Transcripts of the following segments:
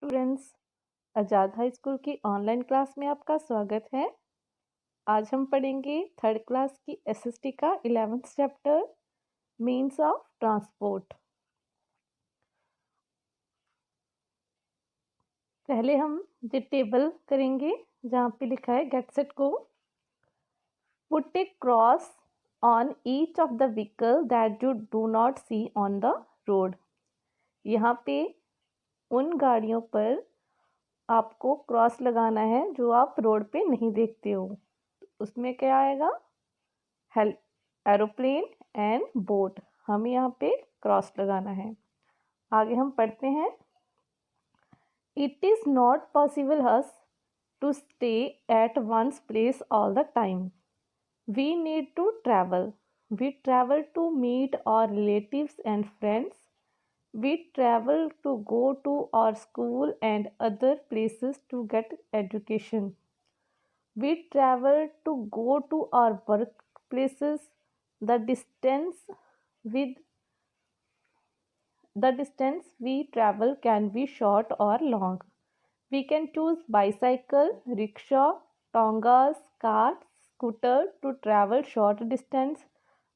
Students. आज़ाद high school की online class में आपका स्वागत है। आज हम पढ़ेंगे थर्ड क्लास की एसएसटी का 11th chapter means of transport. पहले हम ये टेबल करेंगे जहाँ पे लिखा है get set go. Put a cross on each of the vehicle that you do not see on the road. यहाँ पे उन गाड़ियों पर आपको क्रॉस लगाना है जो आप रोड पे नहीं देखते हो। उसमें क्या आएगा? Aeroplane and boat. हमें यहाँ पे क्रॉस लगाना है। आगे हम पढ़ते हैं। It is not possible us to stay at one's place all the time. We need to travel. We travel to meet our relatives and friends. We travel to go to our school and other places to get education. We travel to go to our workplaces. The distance with the distance we travel can be short or long. We can choose bicycle, rickshaw, tongas, carts, scooter to travel short distance.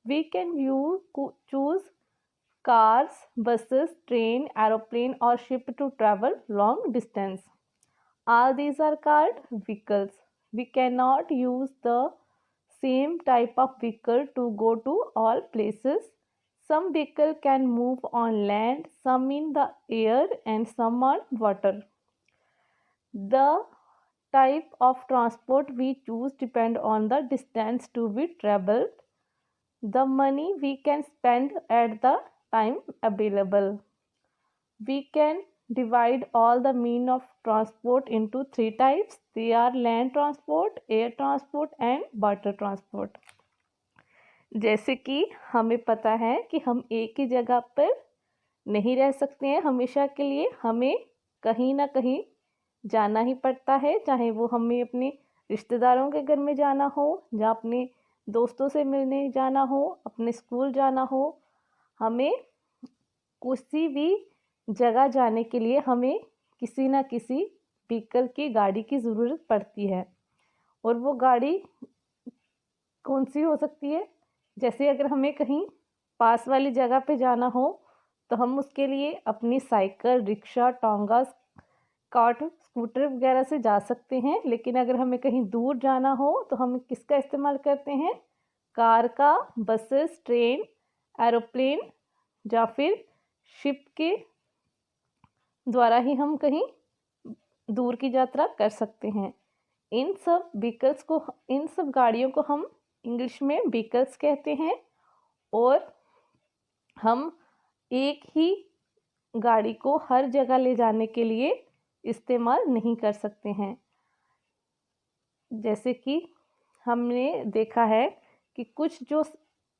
We can choose cars, buses, train, aeroplane or ship to travel long distance. All these are called vehicles. We cannot use the same type of vehicle to go to all places. Some vehicle can move on land, some in the air and some on water. The type of transport we choose depend on the distance to be traveled, the money we can spend at the time available. We can divide all the mean of transport into three types. They are land transport, air transport and water transport. जैसे कि हमें पता है कि हम एक ही जगह पर नहीं रह सकते हैं हमेशा के लिए। हमें कहीं ना कहीं जाना ही पड़ता है, चाहे वो हमें अपने रिश्तेदारों के घर में जाना हो या अपने दोस्तों से मिलने जाना हो, अपने स्कूल जाना हो। हमें किसी भी जगह जाने के लिए हमें किसी ना किसी व्हीकल की गाड़ी की ज़रूरत पड़ती है। और वो गाड़ी कौन सी हो सकती है? जैसे अगर हमें कहीं पास वाली जगह पे जाना हो तो हम उसके लिए अपनी cycle, rickshaw, tonga, cart, scooter वगैरह से जा सकते हैं। लेकिन अगर हमें कहीं दूर जाना हो तो हम किसका इस्तेमाल करते हैं? कार का, बसेस, ट्रेन, एरोप्लेन या फिर शिप के द्वारा ही हम कहीं दूर की यात्रा कर सकते हैं। इन सब गाड़ियों को हम इंग्लिश में व्हीकल्स कहते हैं। और हम एक ही गाड़ी को हर जगह ले जाने के लिए इस्तेमाल नहीं कर सकते हैं। जैसे कि हमने देखा है कि कुछ जो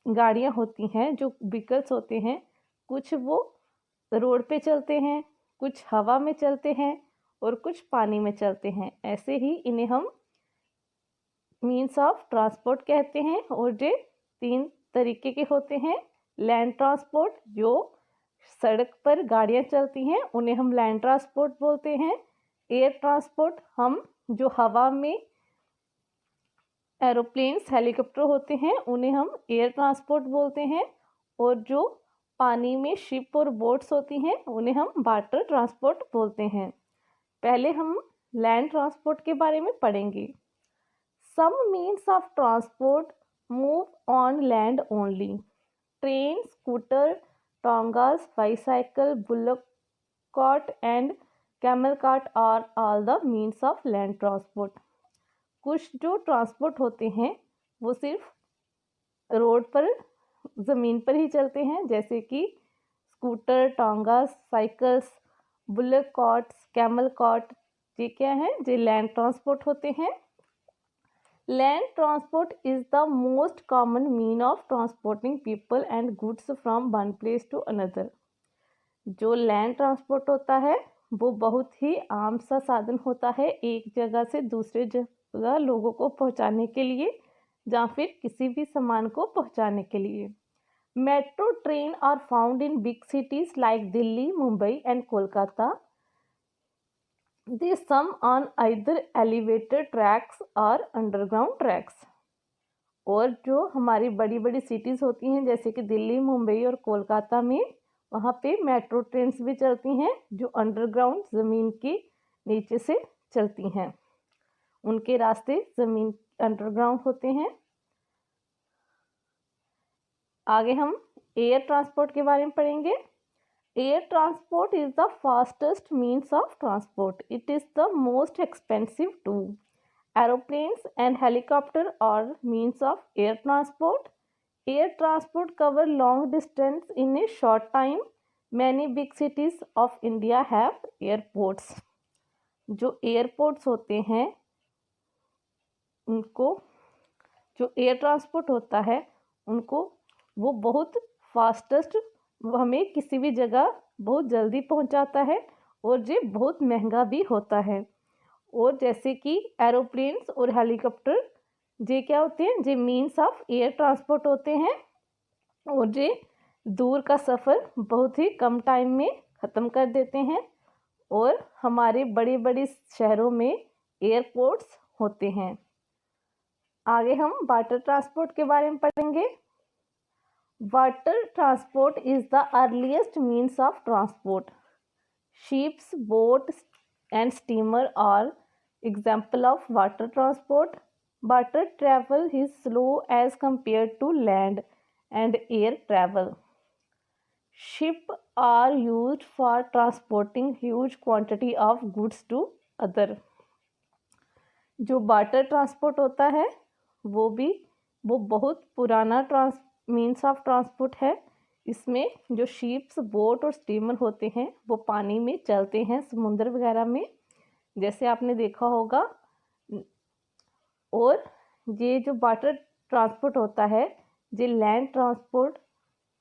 गाड़ियाँ होती हैं, जो व्हीकल्स होते हैं, कुछ वो रोड पे चलते हैं, कुछ हवा में चलते हैं और कुछ पानी में चलते हैं। ऐसे ही इन्हें हम मीन्स ऑफ ट्रांसपोर्ट कहते हैं। और ये तीन तरीके के होते हैं। लैंड ट्रांसपोर्ट, जो सड़क पर गाड़ियाँ चलती हैं उन्हें हम लैंड ट्रांसपोर्ट बोलते हैं। एयर ट्रांसपोर्ट, हम जो हवा में एरोप्लेन्स, हेलीकॉप्टर होते हैं उन्हें हम एयर ट्रांसपोर्ट बोलते हैं। और जो पानी में शिप और बोट्स होती हैं उन्हें हम वाटर ट्रांसपोर्ट बोलते हैं। पहले हम लैंड ट्रांसपोर्ट के बारे में पढ़ेंगे। Some means of transport move on land only. Train, scooter, tongas, bicycle, bullock cart and camel cart are all the means of land transport. कुछ जो ट्रांसपोर्ट होते हैं वो सिर्फ रोड पर, ज़मीन पर ही चलते हैं, जैसे कि scooter, tongas, cycles, bullock carts, camel cart. ये क्या है? ये लैंड ट्रांसपोर्ट होते हैं। Land transport is the most common mean of transporting people and goods from one place to another. जो लैंड ट्रांसपोर्ट होता है वो बहुत ही आम सा साधन होता है एक जगह से दूसरे जगह लोगों को पहुंचाने के लिए या फिर किसी भी सामान को पहुंचाने के लिए। Metro train are found in big cities like Delhi, Mumbai and Kolkata. They some on either elevated tracks or underground tracks. और जो हमारी बड़ी बड़ी सिटीज़ होती हैं जैसे कि दिल्ली, मुंबई और कोलकाता में, वहाँ पे मेट्रो ट्रेन्स भी चलती हैं जो अंडरग्राउंड ज़मीन के नीचे से चलती हैं। उनके रास्ते ज़मीन अंडरग्राउंड होते हैं। आगे हम एयर ट्रांसपोर्ट के बारे में पढ़ेंगे। Air transport is the fastest means of transport. It is the most expensive too. Aeroplanes and helicopter are means of air transport. Air transport cover long distance in a short time. Many big cities of India have airports. जो airports होते हैं उनको, जो air transport होता है उनको, वो बहुत फास्टेस्ट, वो हमें किसी भी जगह बहुत जल्दी पहुंचाता है और ये बहुत महंगा भी होता है। और जैसे कि एरोप्लेन्स और हेलीकॉप्टर ये क्या होते हैं, ये मीन्स ऑफ एयर ट्रांसपोर्ट होते हैं और ये दूर का सफ़र बहुत ही कम टाइम में ख़त्म कर देते हैं। और हमारे बड़े बड़े शहरों में एयरपोर्ट्स होते हैं। आगे हम वाटर ट्रांसपोर्ट के बारे में पढ़ेंगे। Water transport is the earliest means of transport. Ships, boat and steamer are example of water transport. Water travel is slow as compared to land and air travel. Ships are used for transporting huge quantity of goods to other. जो water transport होता है वो बहुत पुराना means of transport है। इसमें जो ships, boat और स्टीमर होते हैं वो पानी में चलते हैं, समुद्र वगैरह में, जैसे आपने देखा होगा। और ये जो वाटर ट्रांसपोर्ट होता है ये लैंड ट्रांसपोर्ट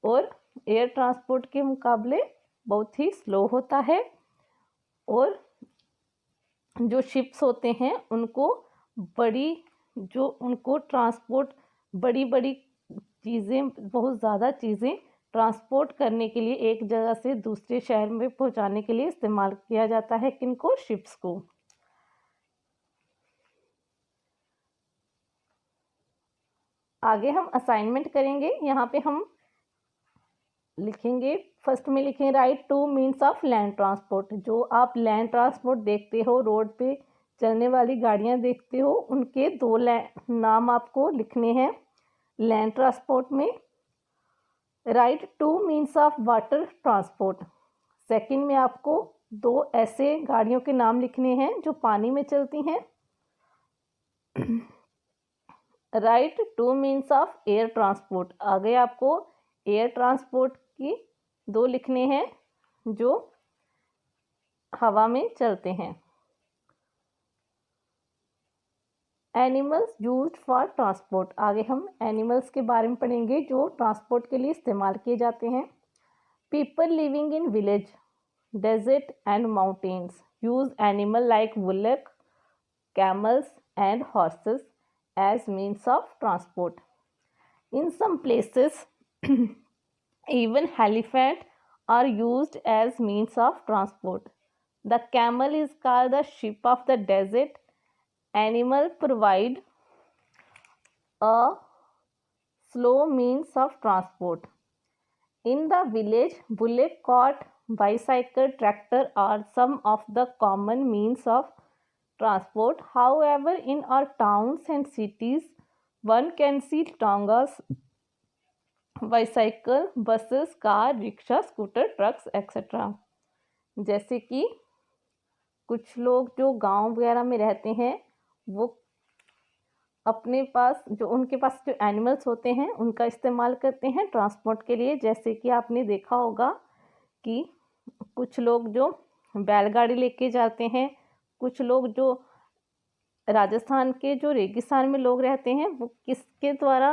और एयर ट्रांसपोर्ट के मुकाबले बहुत ही स्लो होता है। और जो शिप्स होते हैं उनको ट्रांसपोर्ट, बड़ी बड़ी चीज़ें, बहुत ज़्यादा चीज़ें ट्रांसपोर्ट करने के लिए एक जगह से दूसरे शहर में पहुंचाने के लिए इस्तेमाल किया जाता है। किनको? शिप्स को। आगे हम असाइनमेंट करेंगे। यहाँ पे हम लिखेंगे, फर्स्ट में लिखें right two means of land transport. जो आप लैंड ट्रांसपोर्ट देखते हो, रोड पे चलने वाली गाड़ियाँ देखते हो, उनके दो नाम आपको लिखने हैं लैंड ट्रांसपोर्ट में। Right two means of water transport. Second में आपको दो ऐसे गाड़ियों के नाम लिखने हैं जो पानी में चलती हैं। Right two means of air transport. आगे आपको एयर ट्रांसपोर्ट की दो लिखने हैं जो हवा में चलते हैं। Animals used for transport. आगे हम एनिमल्स के बारे में पढ़ेंगे जो ट्रांसपोर्ट के लिए इस्तेमाल किए जाते हैं। People living in village, desert and mountains use animal like bullock, camels and horses as means of transport. In some places, even elephants are used as means of transport. The camel is called the sheep of the desert. Animal provide a slow means of transport. In the village, bullock cart, bicycle, tractor are some of the common means of transport. However, in our towns and cities, one can see tongas, bicycle, buses, car, rickshaw, scooter, trucks etcetera. जैसे कि कुछ लोग जो गांव वगैरह में रहते हैं वो अपने पास उनके पास जो एनिमल्स होते हैं उनका इस्तेमाल करते हैं ट्रांसपोर्ट के लिए। जैसे कि आपने देखा होगा कि कुछ लोग जो बैलगाड़ी लेके जाते हैं, कुछ लोग जो राजस्थान के जो रेगिस्तान में लोग रहते हैं वो किसके द्वारा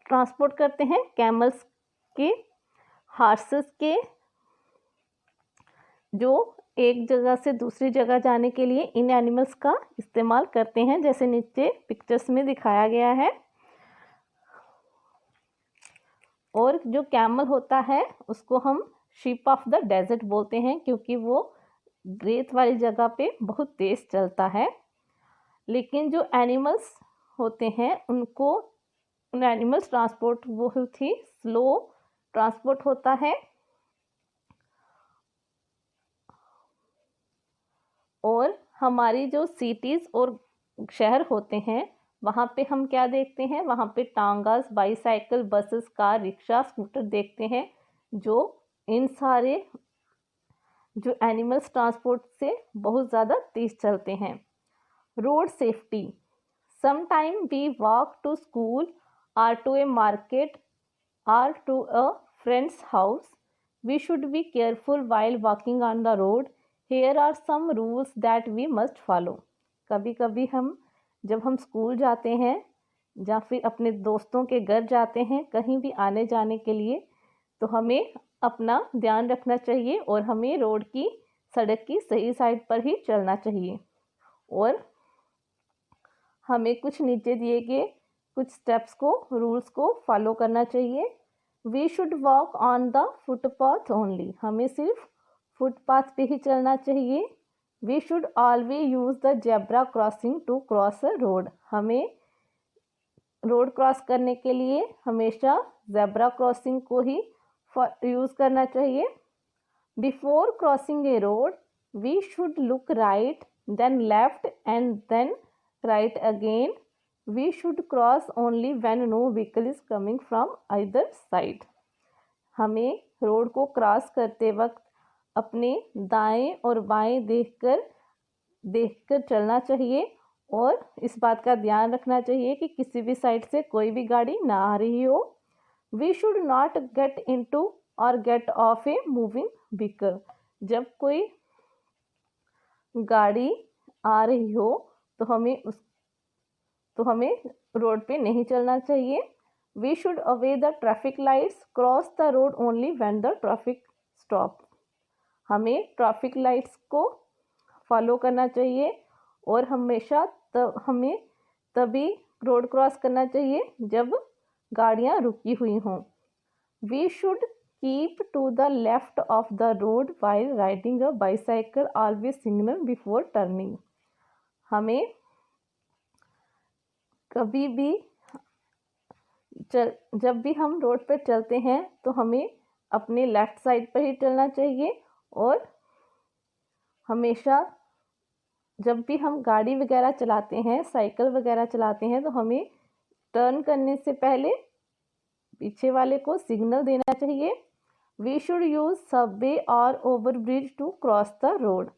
ट्रांसपोर्ट करते हैं? कैमल्स के, हार्सेस के, जो एक जगह से दूसरी जगह जाने के लिए इन एनिमल्स का इस्तेमाल करते हैं, जैसे नीचे पिक्चर्स में दिखाया गया है। और जो कैमल होता है उसको हम शीप ऑफ द डेजर्ट बोलते हैं क्योंकि वो रेत वाली जगह पे बहुत तेज़ चलता है। लेकिन जो एनिमल्स होते हैं उनको, उन एनिमल्स ट्रांसपोर्ट बहुत ही स्लो ट्रांसपोर्ट होता है। और हमारी जो सिटीज़ और शहर होते हैं वहाँ पे हम क्या देखते हैं, वहाँ पे tangas, bicycle, buses, car, rickshaw, scooter देखते हैं, जो इन सारे जो एनिमल्स ट्रांसपोर्ट से बहुत ज़्यादा तेज़ चलते हैं। Road safety, sometime we walk to school or to a market or to a friend's house. We should be careful while walking on the road. Here are some rules that we must follow. कभी कभी जब हम school जाते हैं या फिर अपने दोस्तों के घर जाते हैं, कहीं भी आने जाने के लिए, तो हमें अपना ध्यान रखना चाहिए और हमें रोड की, सड़क की सही साइड पर ही चलना चाहिए। और हमें कुछ नीचे दिए गए कुछ स्टेप्स को, रूल्स को फॉलो करना चाहिए। We should walk on the footpath only, हमें सिर्फ फुटपाथ पे ही चलना चाहिए। We should always use the zebra crossing to cross a road, हमें रोड क्रॉस करने के लिए हमेशा जेब्रा क्रॉसिंग को ही यूज़ करना चाहिए। Before crossing a road we should look right, then left and then right again. We should cross only when no vehicle is coming from either side. हमें road को cross करते वक्त अपने दाएं और बाएं देखकर चलना चाहिए और इस बात का ध्यान रखना चाहिए कि किसी भी साइड से कोई भी गाड़ी ना आ रही हो। We should not get into or get off a moving vehicle. जब कोई गाड़ी आ रही हो तो हमें रोड पे नहीं चलना चाहिए। We should obey the traffic lights, cross the road only when the traffic stop, हमें ट्रैफिक लाइट्स को फॉलो करना चाहिए और हमेशा हमें तभी रोड क्रॉस करना चाहिए जब गाड़ियाँ रुकी हुई हों। We should keep to the left of the road while riding a bicycle, always signal before turning, हमें कभी भी जब भी हम रोड पर चलते हैं तो हमें अपने लेफ़्ट साइड पर ही चलना चाहिए। और हमेशा जब भी हम गाड़ी वगैरह चलाते हैं, साइकिल वगैरह चलाते हैं, तो हमें टर्न करने से पहले पीछे वाले को सिग्नल देना चाहिए। वी शुड यूज़ सबवे और overbridge to cross the road,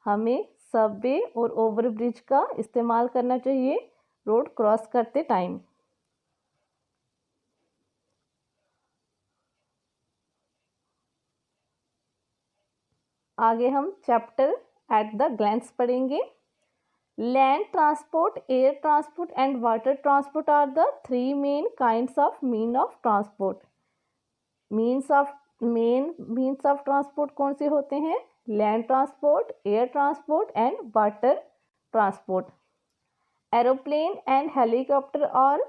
हमें सबवे और ओवरब्रिज का इस्तेमाल करना चाहिए रोड क्रॉस करते टाइम। आगे हम चैप्टर एट द ग्लैंस पढ़ेंगे। Land transport, air transport and water transport are the three main kinds of mean of transport. Means of transport कौन से होते हैं? Land transport, air transport and water transport. Aeroplane and helicopter are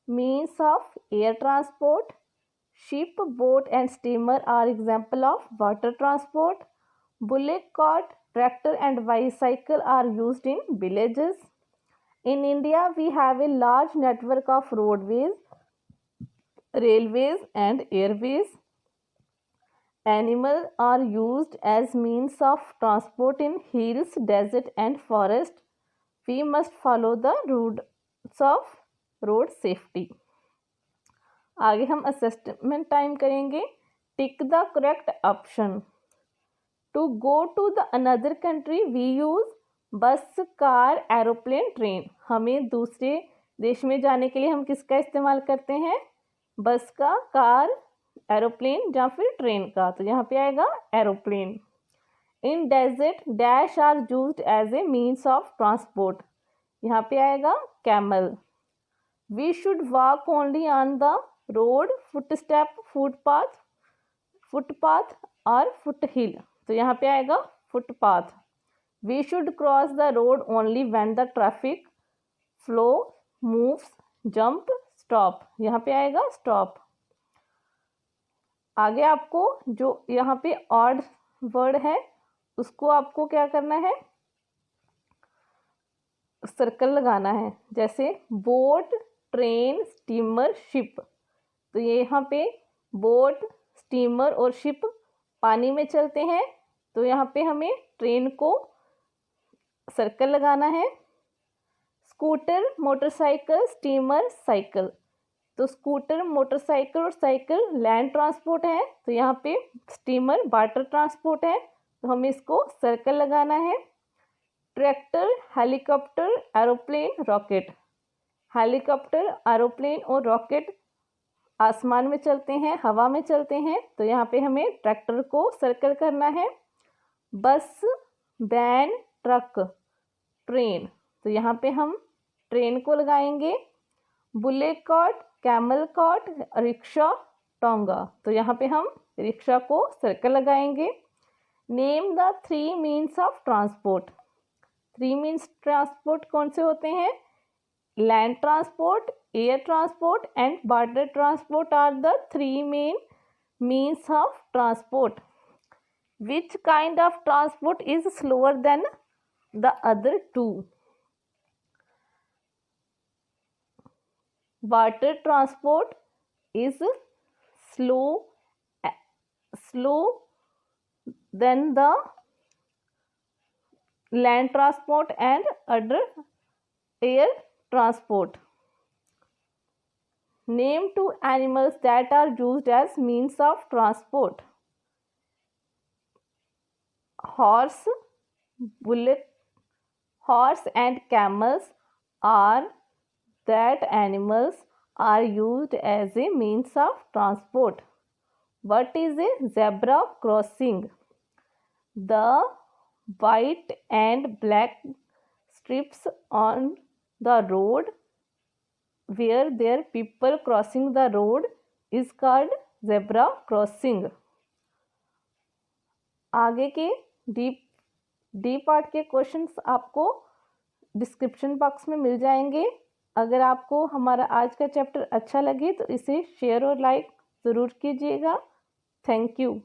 means of air transport. Ship, boat and steamer are example of water transport. Bullock cart, tractor and bicycle are used in villages. In India, we have a large network of roadways, railways and airways. Animals are used as means of transport in hills, desert and forest. We must follow the rules of road safety. आगे हम assessment time करेंगे। Tick the correct option. To go to the another country we use bus, car, aeroplane, train. हमें दूसरे देश में जाने के लिए हम किसका इस्तेमाल करते हैं? बस का, कार, एरोप्लेन या फिर ट्रेन का। तो यहाँ पे आएगा aeroplane. In desert dash are used as a means of transport, यहाँ पे आएगा camel. We should walk only on the road, footstep, footpath और फुटहिल, तो यहाँ पे आएगा footpath. We should cross the road only when the traffic flow moves, jump, stop, यहाँ पे आएगा स्टॉप। आगे आपको जो यहाँ पे ऑड वर्ड है उसको आपको क्या करना है, सर्कल लगाना है। जैसे बोट, ट्रेन, स्टीमर, शिप। तो ये यहाँ पे बोट, स्टीमर और शिप पानी में चलते हैं, तो यहाँ पे हमें ट्रेन को सर्कल लगाना है। Scooter, motorcycle, steamer, cycle. तो स्कूटर, मोटरसाइकिल और साइकिल लैंड ट्रांसपोर्ट है, तो यहाँ पे स्टीमर वाटर ट्रांसपोर्ट है, तो हमें इसको सर्कल लगाना है। Tractor, helicopter, aeroplane, rocket. Helicopter, aeroplane और रॉकेट आसमान में चलते हैं, हवा में चलते हैं, तो यहाँ पे हमें ट्रैक्टर को सर्कल करना है। बस, वैन, ट्रक, ट्रेन। तो यहाँ पे हम ट्रेन को लगाएंगे। Bullet cart, camel cart, rickshaw, tonga. तो यहाँ पे हम रिक्शा को सर्कल लगाएंगे। Name the 3 means of transport. 3 means transport कौन से होते हैं? Land transport, air transport and water transport are the 3 main means of transport. Which kind of transport is slower than the other two? Water transport is slow than the land transport and other air transport. Name 2 animals that are used as means of transport. Horse, bullock, horse and camels are that animals are used as a means of transport. What is a zebra crossing? The white and black strips on the road where there people crossing the road is called zebra crossing. आगे के D part के questions आपको description box में मिल जाएंगे। अगर आपको हमारा आज का चैप्टर अच्छा लगे तो इसे शेयर और लाइक ज़रूर कीजिएगा। Thank you.